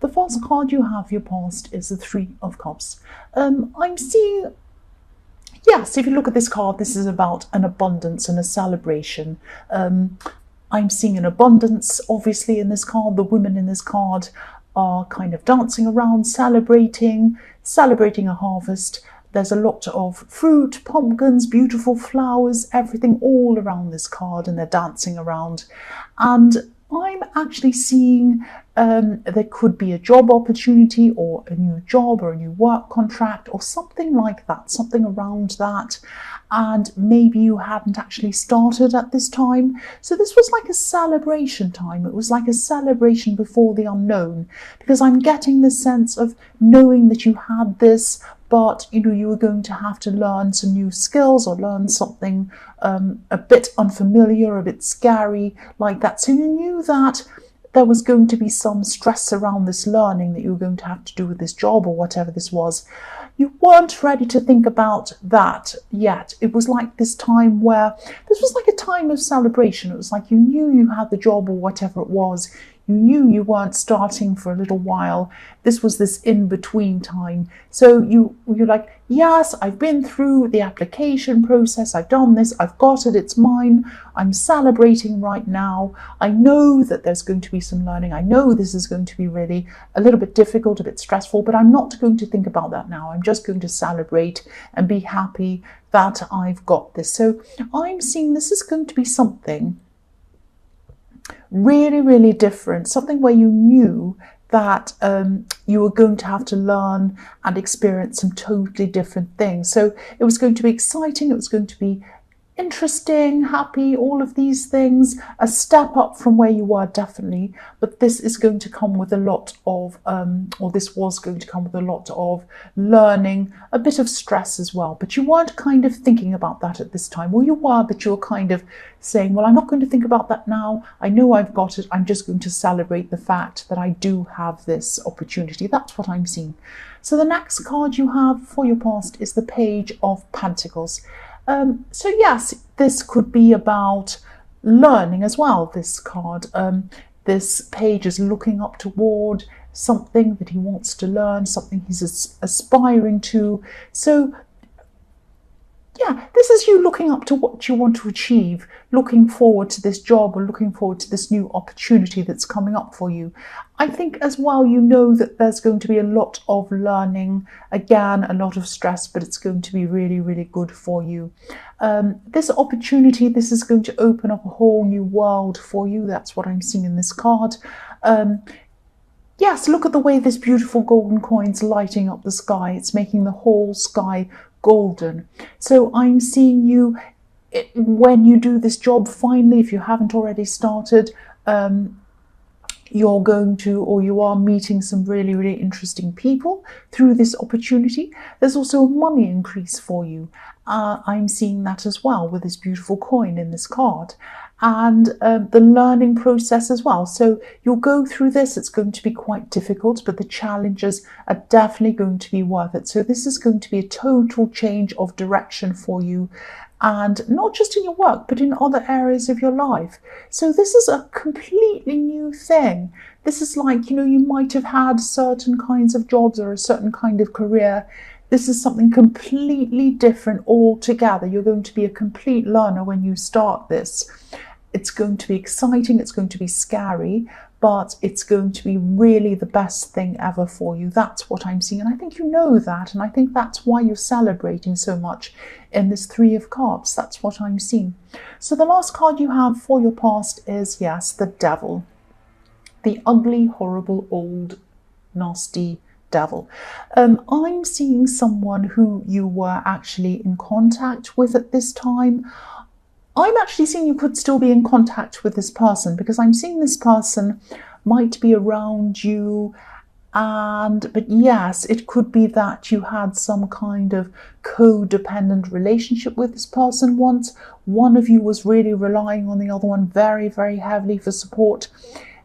The first card you have for your past is the Three of Cups. I'm seeing, yes, if you look at this card, this is about an abundance and a celebration. I'm seeing an abundance, obviously, in this card. The women in this card are kind of dancing around, celebrating a harvest. There's a lot of fruit, pumpkins, beautiful flowers, everything all around this card, and they're dancing around. And I'm actually seeing there could be a job opportunity or a new job or a new work contract or something like that, something around that. And maybe you hadn't actually started at this time. So this was like a celebration time. It was like a celebration before the unknown, because I'm getting the sense of knowing that you had this, but you were going to have to learn some new skills or learn something a bit unfamiliar, a bit scary like that. So you knew that there was going to be some stress around this learning that you were going to have to do with this job or whatever this was. You weren't ready to think about that yet. It was like this time where this was like a time of celebration. It was like you knew you had the job or whatever it was. You knew you weren't starting for a little while. This was this in-between time. So you're like, yes, I've been through the application process. I've done this. I've got it. It's mine. I'm celebrating right now. I know that there's going to be some learning. I know this is going to be really a little bit difficult, a bit stressful, but I'm not going to think about that now. I'm just going to celebrate and be happy that I've got this. So I'm seeing this is going to be something really, really different, something where you knew that you were going to have to learn and experience some totally different things. So it was going to be exciting, it was going to be interesting, happy, all of these things, a step up from where you were, definitely. But this is going to come with a lot of, or this was going to come with a lot of learning, a bit of stress as well. But you weren't kind of thinking about that at this time. Well, you were, but you were kind of saying, well, I'm not going to think about that now. I know I've got it. I'm just going to celebrate the fact that I do have this opportunity. That's what I'm seeing. So the next card you have for your past is the Page of Pentacles. So yes, this could be about learning as well, this card. This page is looking up toward something that he wants to learn, something he's aspiring to. So yeah, this is you looking up to what you want to achieve, looking forward to this job or looking forward to this new opportunity that's coming up for you. I think as well, you know that there's going to be a lot of learning, again, a lot of stress, but it's going to be really, really good for you. This opportunity, this is going to open up a whole new world for you. That's what I'm seeing in this card. Yes, look at the way this beautiful golden coin's lighting up the sky. It's making the whole sky golden. So I'm seeing you, when you do this job, finally, if you haven't already started, you're going to, or you are meeting some really, really interesting people through this opportunity. There's also a money increase for you. I'm seeing that as well with this beautiful coin in this card. And the learning process as well. So you'll go through this. It's going to be quite difficult, but the challenges are definitely going to be worth it. So this is going to be a total change of direction for you, and not just in your work, but in other areas of your life. So this is a completely new thing. This is like, you might have had certain kinds of jobs or a certain kind of career. This is something completely different altogether. You're going to be a complete learner when you start this. It's going to be exciting, it's going to be scary, but it's going to be really the best thing ever for you. That's what I'm seeing, and I think you know that, and I think that's why you're celebrating so much in this Three of Cups. That's what I'm seeing. So the last card you have for your past is, yes, the Devil. The ugly, horrible, old, nasty Devil. I'm seeing someone who you were actually in contact with at this time. I'm actually seeing you could still be in contact with this person, because I'm seeing this person might be around you, but yes, it could be that you had some kind of codependent relationship with this person once. One of you was really relying on the other one very, very heavily for support.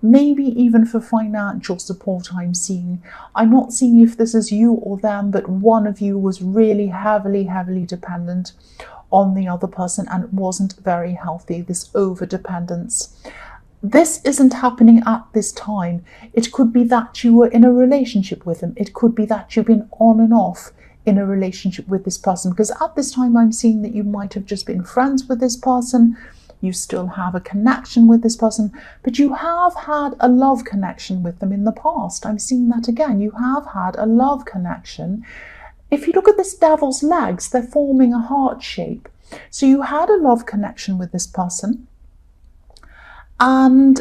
Maybe even for financial support. I'm not seeing if this is you or them, but one of you was really heavily dependent on the other person, and it wasn't very healthy, this over dependence. this isn't happening at this time. It could be that you were in a relationship with them. It could be that you've been on and off in a relationship with this person, because at this time I'm seeing that you might have just been friends with this person. You still have a connection with this person, but you have had a love connection with them in the past. I'm seeing that again. You have had a love connection. If you look at this devil's legs, they're forming a heart shape. So you had a love connection with this person. And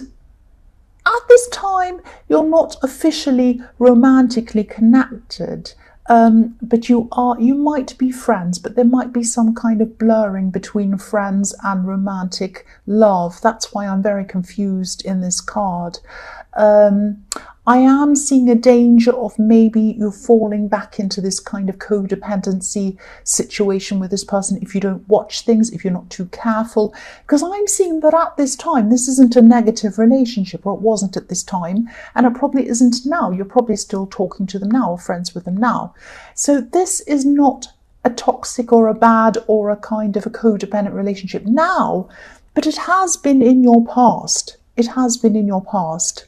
at this time, you're not officially romantically connected. But you might be friends, but there might be some kind of blurring between friends and romantic love. That's why I'm very confused in this card. I am seeing a danger of maybe you falling back into this kind of codependency situation with this person if you don't watch things, if you're not too careful. Because I'm seeing that at this time, this isn't a negative relationship, or it wasn't at this time, and it probably isn't now. You're probably still talking to them now, or friends with them now. So this is not a toxic or a bad or a kind of a codependent relationship now, but it has been in your past. It has been in your past.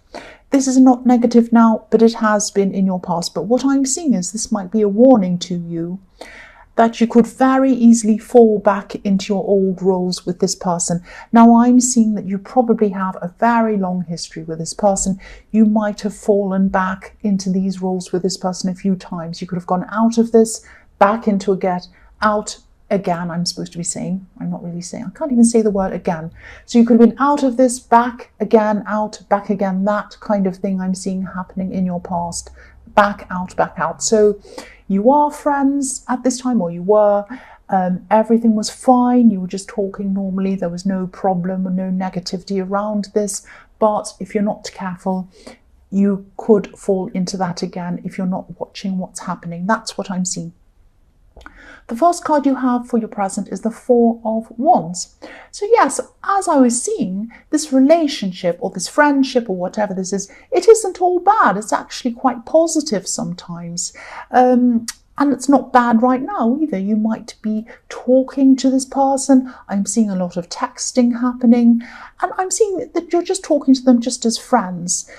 This is not negative now, but it has been in your past. But what I'm seeing is this might be a warning to you that you could very easily fall back into your old roles with this person. Now, I'm seeing that you probably have a very long history with this person. You might have fallen back into these roles with this person a few times. You could have gone out of this, back into again, out again, I'm supposed to be saying. I'm not really saying. I can't even say the word again. So you could have been out of this, back again, out, back again, that kind of thing I'm seeing happening in your past. Back out, back out. So you are friends at this time, or you were. Everything was fine. You were just talking normally. There was no problem or no negativity around this. But if you're not careful, you could fall into that again if you're not watching what's happening. That's what I'm seeing. The first card you have for your present is the Four of Wands. So yes, as I was seeing, this relationship or this friendship or whatever this is, it isn't all bad. It's actually quite positive sometimes. And it's not bad right now either. You might be talking to this person. I'm seeing a lot of texting happening. And I'm seeing that you're just talking to them just as friends.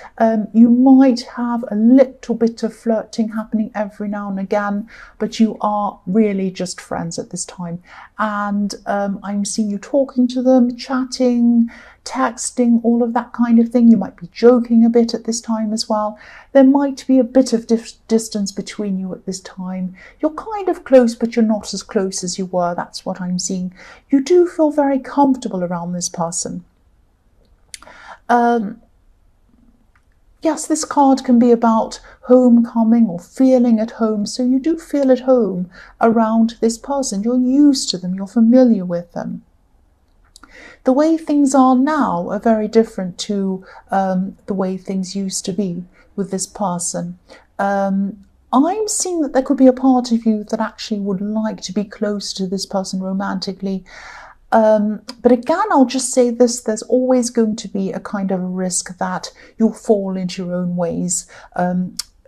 You might have a little bit of flirting happening every now and again, but you are really just friends at this time. And I'm seeing you talking to them, chatting, texting, all of that kind of thing. You might be joking a bit at this time as well. There might be a bit of distance between you at this time. You're kind of close, but you're not as close as you were. That's what I'm seeing. You do feel very comfortable around this person. Yes, this card can be about homecoming or feeling at home. So you do feel at home around this person. You're used to them. You're familiar with them. The way things are now are very different to the way things used to be with this person. I'm seeing that there could be a part of you that actually would like to be close to this person romantically. But again, I'll just say this, there's always going to be a kind of a risk that you'll fall into your own ways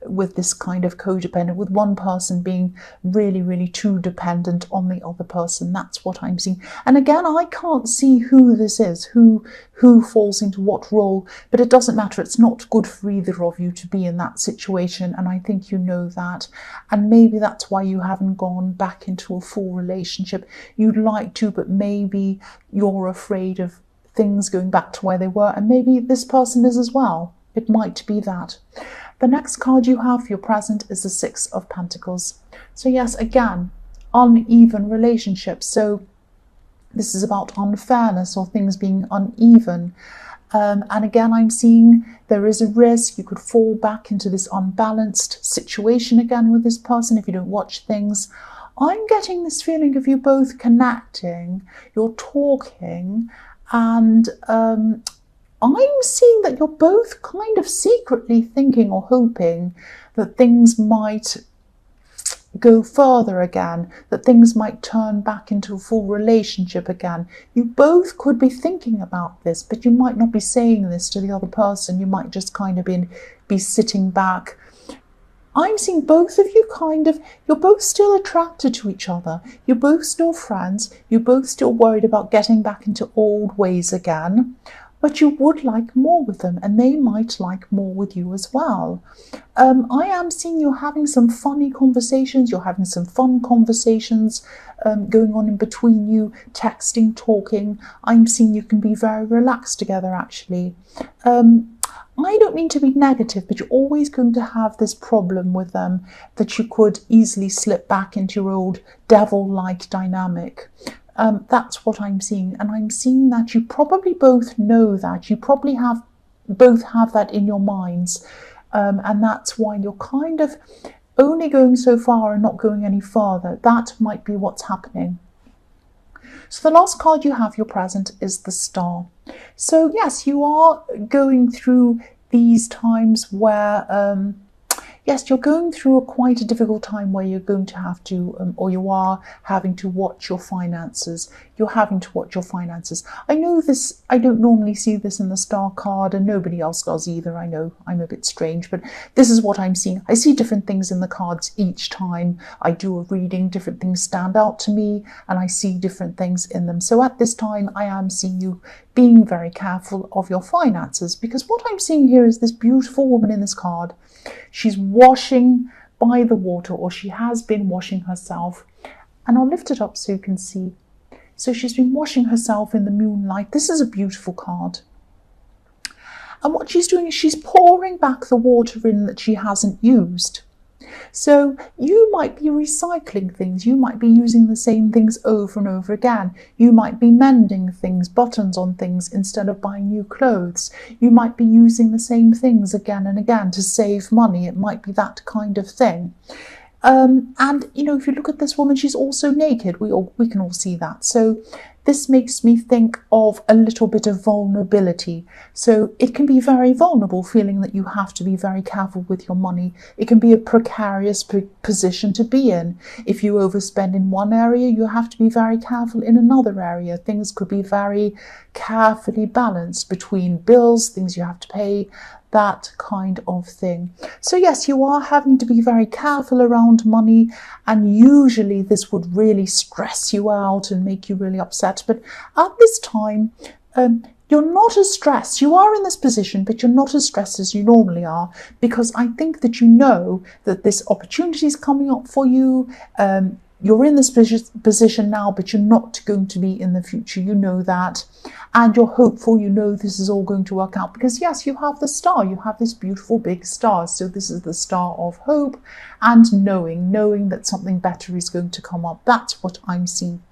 with this kind of codependent, with one person being really, really too dependent on the other person. That's what I'm seeing. And again, I can't see who this is, who falls into what role, but it doesn't matter. It's not good for either of you to be in that situation. And I think you know that. And maybe that's why you haven't gone back into a full relationship. You'd like to, but maybe you're afraid of things going back to where they were. And maybe this person is as well. It might be that. The next card you have for your present is the Six of Pentacles. So yes, again, uneven relationships. So this is about unfairness or things being uneven. And again, I'm seeing there is a risk you could fall back into this unbalanced situation again with this person if you don't watch things. I'm getting this feeling of you both connecting, you're talking, and I'm seeing that you're both kind of secretly thinking or hoping that things might go further again, that things might turn back into a full relationship again. You both could be thinking about this, but you might not be saying this to the other person. You might just kind of be sitting back. I'm seeing both of you you're both still attracted to each other. You're both still friends. You're both still worried about getting back into old ways again. but you would like more with them, and they might like more with you as well. I am seeing you having some funny conversations. You're having some fun conversations going on in between you, texting, talking. I'm seeing you can be very relaxed together, actually. I don't mean to be negative, but you're always going to have this problem with them that you could easily slip back into your old devil-like dynamic. That's what I'm seeing. And I'm seeing that you probably both know that. You probably both have that in your minds. And that's why you're kind of only going so far and not going any farther. That might be what's happening. So the last card you have, your present, is the Star. So yes, you are going through these times where, yes, you're going through quite a difficult time where you're going to have to, or you are having to watch your finances. You're having to watch your finances. I know this, I don't normally see this in the Star card, and nobody else does either. I know I'm a bit strange, but this is what I'm seeing. I see different things in the cards each time I do a reading. Different things stand out to me, and I see different things in them. So at this time, I am seeing you being very careful of your finances, because what I'm seeing here is this beautiful woman in this card. She's washing by the water, or she has been washing herself. And I'll lift it up so you can see. So she's been washing herself in the moonlight. This is a beautiful card. And what she's doing is she's pouring back the water in that she hasn't used. So you might be recycling things. You might be using the same things over and over again. You might be mending things, buttons on things, instead of buying new clothes. You might be using the same things again and again to save money. It might be that kind of thing. And, you know, if you look at this woman, she's also naked. We can all see that. So this makes me think of a little bit of vulnerability. So it can be very vulnerable, feeling that you have to be very careful with your money. It can be a precarious position to be in. If you overspend in one area, you have to be very careful in another area. Things could be very carefully balanced between bills, things you have to pay, that kind of thing. So yes, you are having to be very careful around money, and usually this would really stress you out and make you really upset. But at this time, you're not as stressed. You are in this position, but you're not as stressed as you normally are, because I think that you know that this opportunity is coming up for you. You're in this position now, but you're not going to be in the future. You know that. And you're hopeful. You know this is all going to work out, because yes, you have the Star. You have this beautiful big star. So this is the Star of hope and knowing that something better is going to come up. That's what I'm seeing.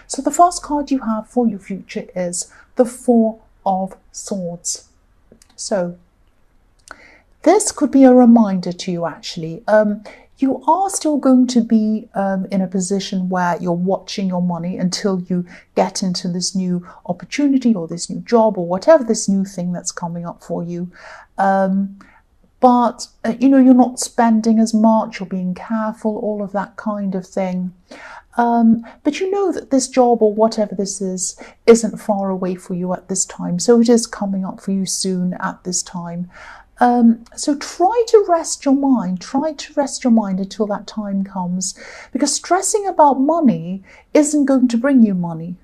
So the first card you have for your future is the Four of Swords. So this could be a reminder to you, actually. You are still going to be in a position where you're watching your money until you get into this new opportunity or this new job or whatever this new thing that's coming up for you. But, you know, you're not spending as much, you're being careful, all of that kind of thing. But you know that this job or whatever this is isn't far away for you at this time. So it is coming up for you soon at this time. So try to rest your mind. Try to rest your mind until that time comes, because stressing about money isn't going to bring you money.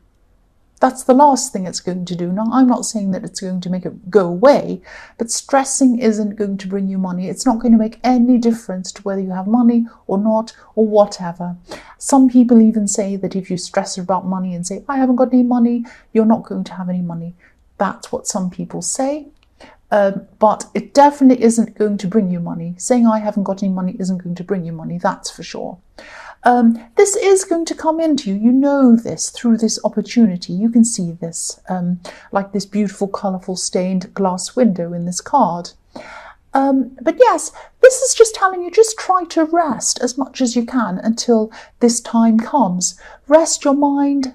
That's the last thing it's going to do. Now, I'm not saying that it's going to make it go away, but stressing isn't going to bring you money. It's not going to make any difference to whether you have money or not or whatever. Some people even say that if you stress about money and say, I haven't got any money, you're not going to have any money. That's what some people say. But it definitely isn't going to bring you money. Saying I haven't got any money isn't going to bring you money, that's for sure. This is going to come into you. You know this through this opportunity. You can see this, like this beautiful, colourful stained glass window in this card. But yes, this is just telling you, just try to rest as much as you can until this time comes. Rest your mind.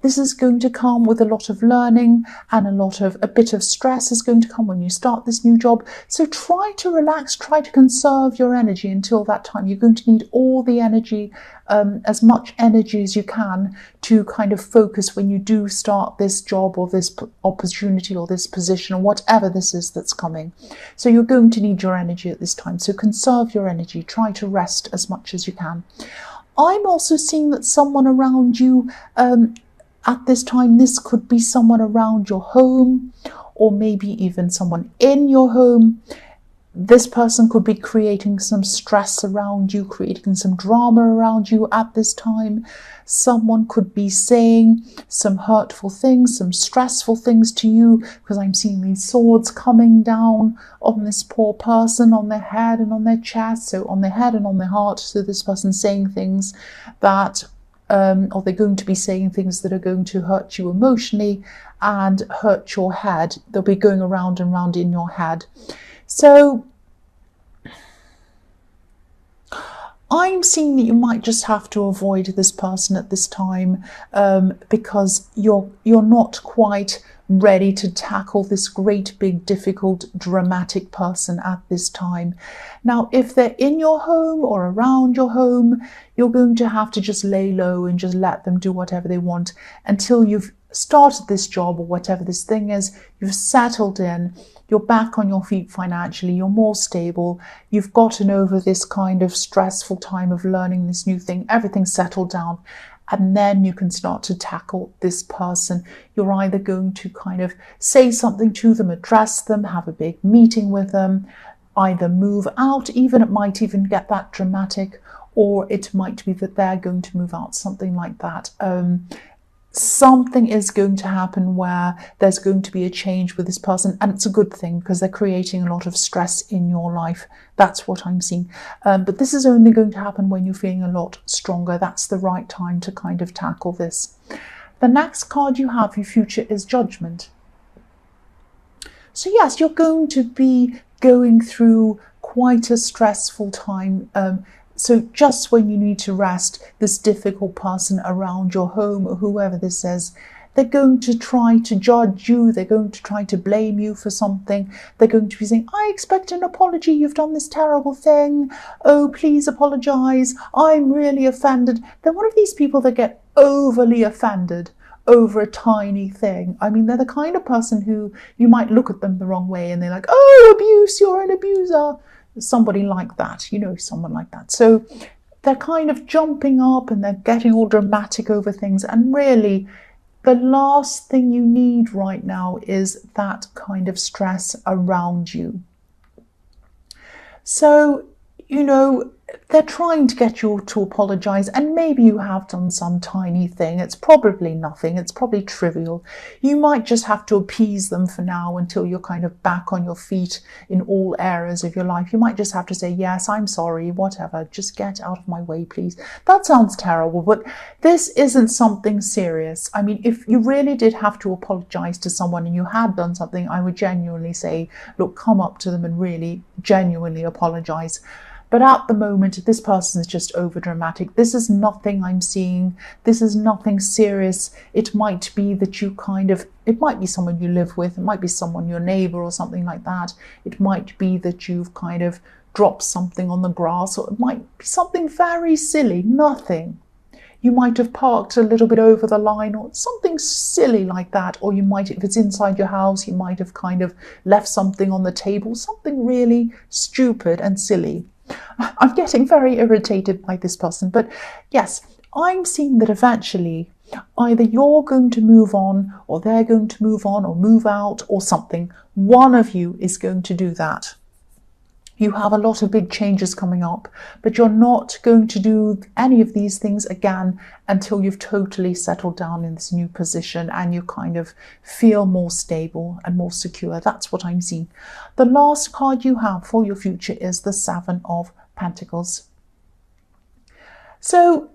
This is going to come with a lot of learning, and a bit of stress is going to come when you start this new job. So try to relax, try to conserve your energy until that time. You're going to need all the energy, as much energy as you can, to kind of focus when you do start this job or this opportunity or this position or whatever this is that's coming. So you're going to need your energy at this time. So conserve your energy. Try to rest as much as you can. I'm also seeing that someone around you, at this time, this could be someone around your home, or maybe even someone in your home. This person could be creating some stress around you, creating some drama around you at this time. Someone could be saying some hurtful things, some stressful things to you, because I'm seeing these swords coming down on this poor person, on their head and on their chest, so on their head and on their heart. So this person's saying things that, or they're going to be saying things that are going to hurt you emotionally and hurt your head. They'll be going around and round in your head. So I'm seeing that you might just have to avoid this person at this time, because you're not quite ready to tackle this great, big, difficult, dramatic person at this time. Now, if they're in your home or around your home, you're going to have to just lay low and just let them do whatever they want until you've started this job or whatever this thing is, you've settled in, you're back on your feet financially, you're more stable, you've gotten over this kind of stressful time of learning this new thing, everything's settled down, and then you can start to tackle this person. You're either going to kind of say something to them, address them, have a big meeting with them, either move out, even it might even get that dramatic, or it might be that they're going to move out, something like that. Something is going to happen where there's going to be a change with this person, and it's a good thing because they're creating a lot of stress in your life. That's what I'm seeing. But this is only going to happen when you're feeling a lot stronger. That's the right time to kind of tackle this. The next card you have, your future, is Judgment. So yes, you're going to be going through quite a stressful time. So just when you need to rest, this difficult person around your home, or whoever this is, they're going to try to judge you. They're going to try to blame you for something. They're going to be saying, I expect an apology. You've done this terrible thing. Oh, please apologize. I'm really offended. They're one of these people that get overly offended over a tiny thing. I mean, they're the kind of person who you might look at them the wrong way and they're like, oh, abuse, you're an abuser. Somebody like that, you know, someone like that. So they're kind of jumping up and they're getting all dramatic over things. And really, the last thing you need right now is that kind of stress around you. So, you know, they're trying to get you to apologize, and maybe you have done some tiny thing. It's probably nothing. It's probably trivial. You might just have to appease them for now until you're kind of back on your feet in all areas of your life. You might just have to say, yes, I'm sorry, whatever. Just get out of my way, please. That sounds terrible, but this isn't something serious. I mean, if you really did have to apologize to someone and you had done something, I would genuinely say, look, come up to them and really genuinely apologize. But at the moment, this person is just over dramatic. This is nothing I'm seeing. This is nothing serious. It might be that you it might be someone you live with. It might be someone, your neighbor or something like that. It might be that you've kind of dropped something on the grass, or it might be something very silly, nothing. You might have parked a little bit over the line or something silly like that. Or you might, if it's inside your house, you might have kind of left something on the table, something really stupid and silly. I'm getting very irritated by this person, but yes, I'm seeing that eventually either you're going to move on, or they're going to move on, or move out, or something. One of you is going to do that. You have a lot of big changes coming up, but you're not going to do any of these things again until you've totally settled down in this new position and you kind of feel more stable and more secure. That's what I'm seeing. The last card you have for your future is the Seven of Pentacles. So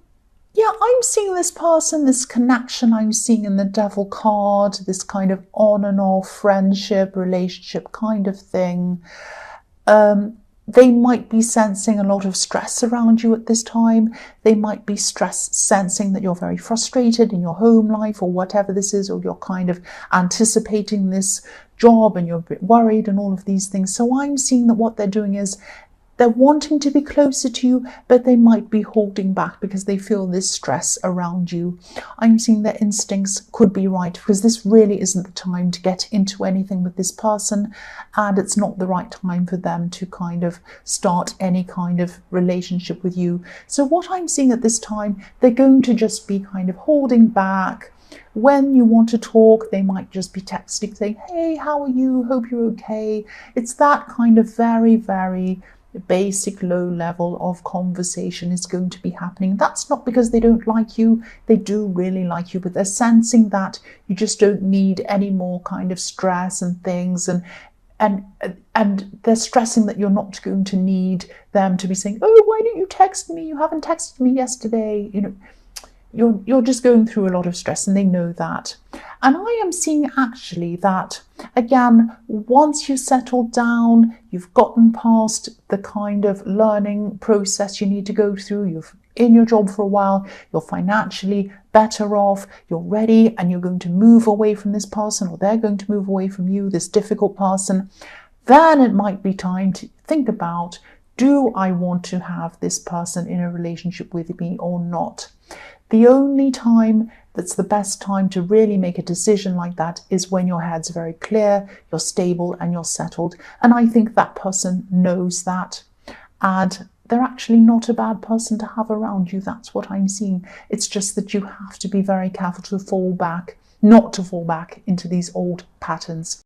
yeah, I'm seeing this person, this connection I'm seeing in the Devil card, this kind of on and off friendship, relationship kind of thing. They might be sensing a lot of stress around you at this time. They might be sensing that you're very frustrated in your home life or whatever this is, or you're kind of anticipating this job and you're a bit worried and all of these things. So I'm seeing that what they're doing is they're wanting to be closer to you, but they might be holding back because they feel this stress around you. I'm seeing their instincts could be right, because this really isn't the time to get into anything with this person, and it's not the right time for them to kind of start any kind of relationship with you. So what I'm seeing at this time, they're going to just be kind of holding back, when you want to talk, they might just be texting saying, hey, how are you? Hope you're okay. It's that kind of very, very basic low level of conversation is going to be happening. That's not because they don't like you. They do really like you, but they're sensing that you just don't need any more kind of stress and things, and they're stressing that you're not going to need them to be saying, oh, why didn't you text me? You haven't texted me yesterday. You're just going through a lot of stress, and they know that. And I am seeing actually that, again, once you settle down, you've gotten past the kind of learning process you need to go through, you've in your job for a while, you're financially better off, you're ready, and you're going to move away from this person, or they're going to move away from you, this difficult person, then it might be time to think about, do I want to have this person in a relationship with me or not? The only time that's the best time to really make a decision like that is when your head's very clear, you're stable and you're settled. And I think that person knows that. And they're actually not a bad person to have around you. That's what I'm seeing. It's just that you have to be very careful to not to fall back into these old patterns.